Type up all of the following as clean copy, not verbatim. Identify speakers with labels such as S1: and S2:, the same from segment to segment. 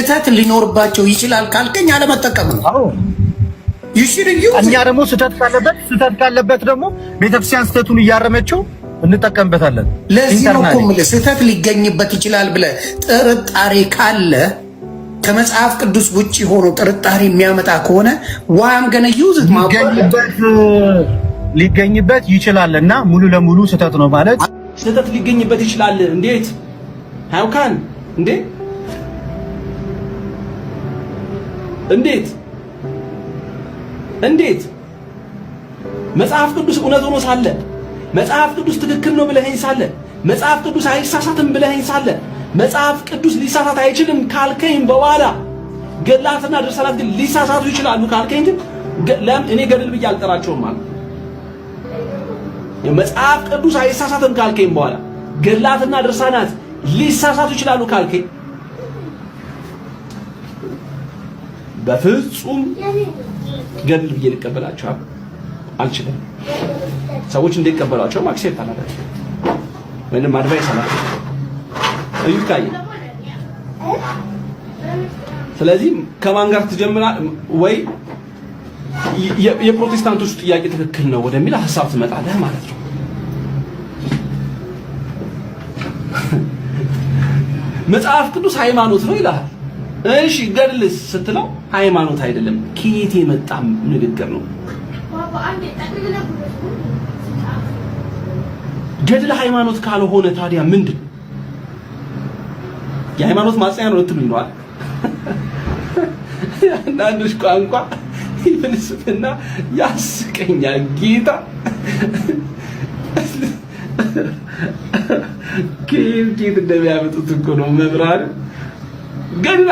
S1: ስህተት ሊኖርባቸው ይችላል ካልከኝ አለመጠቀም ነው።
S2: አዎ እኛ ደግሞ ስህተት ካለበት ደግሞ ቤተክርስቲያን ስህተቱን እያረመችው እንጠቀምበታለን።
S1: ለዚህ ነው እኮ የምልህ ስህተት ሊገኝበት ይችላል ብለህ ጥርጣሬ ካለ ከመጽሐፍ ቅዱስ ውጪ ሆኖ ጥርጣሬ የሚያመጣ ከሆነ ዋም ገነ ዩዝት
S2: ሊገኝበት ይችላልና ሙሉ ለሙሉ ስህተት ነው ማለት
S3: ስህተት ሊገኝበት ይችላል። እንዴት how can እንዴት መጽሐፍ ቅዱስ እውነት ሆኖ ሳለ መጽሐፍ ቅዱስ ትክክል ነው ብለኸኝ ሳለ መጽሐፍ ቅዱስ አይሳሳትም ብለኸኝ ሳለ መጽሐፍ ቅዱስ ሊሳሳት አይችልም ካልከኝ በኋላ ገድላትና ድርሳናት ግን ሊሳሳቱ ይችላሉ ካልከኝ ግን እኔ ገድል ብዬ አልጠራቸውም ማለት መጽሐፍ ቅዱስ አይሳሳትም ካልከኝ በኋላ ገድላትና ድርሳናት ሊሳሳቱ ይችላሉ ካልከኝ በፍጹም ገድል ብዬ ልቀበላቸው አልችልም። ሰዎች እንዲቀበሏቸው አክሴፕት አላደርግም ወይንም አድቫይስ አላደርግም። እዩካይ ስለዚህ ከማን ጋር ትጀምራ ወይ የፕሮቴስታንቶች ጥያቄ ትክክል ነው ወደሚል ሐሳብ ትመጣለህ ማለት ነው። መጽሐፍ ቅዱስ ሃይማኖት ነው ይላል። እሺ ገድልስ ስትለው ሃይማኖት አይደለም ከየት የመጣ ንግግር ነው? ገድል ሃይማኖት ካልሆነ ታዲያ ምንድን የሃይማኖት ማጽኛ ነው ትምንዋል? አንዳንዶች ቋንቋ ፍልስፍና ያስቀኛል ጌታ ከየት እንደሚያመጡት እኮ ነው መብራር ገድል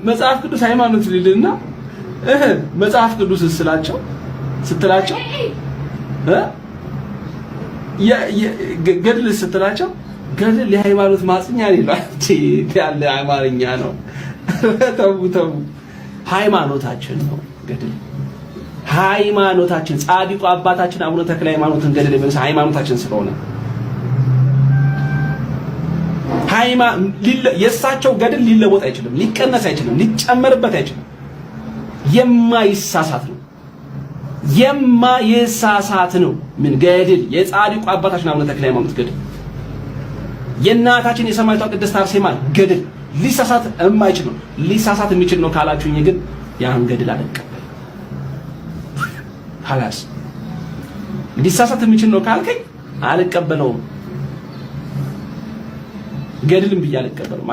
S3: መጽሐፍ ቅዱስ ሃይማኖት ሊልና መጽሐፍ ቅዱስ ስትላቸው ገድል ስትላቸው ገድል የሃይማኖት ማጽኛ ያለ አማርኛ ነው። ተው ሃይማኖታችን ነው ገድል ሃይማኖታችን ጻድቁ አባታችን አቡነ ተክለ ሃይማኖትን ገድል የመሰ ሃይማኖታችን ስለሆነ የእሳቸው ገድል ሊለወጥ አይችልም፣ ሊቀነስ አይችልም፣ ሊጨመርበት አይችልም። የማይሳሳት ነው ምን ገድል የጻድቁ አባታችን አቡነ ተክለ ሃይማኖት ገድል የእናታችን የሰማዕቷ ቅድስት አርሴማ ገድል ሊሳሳት የማይችል ነው። ሊሳሳት የሚችል ነው ካላችሁኝ ግን ያን ገድል አልቀበልም። خلاص ሊሳሳት የሚችል ነው ካልከኝ አልቀበለውም። ገድልም ብዬ አልቀበለውም።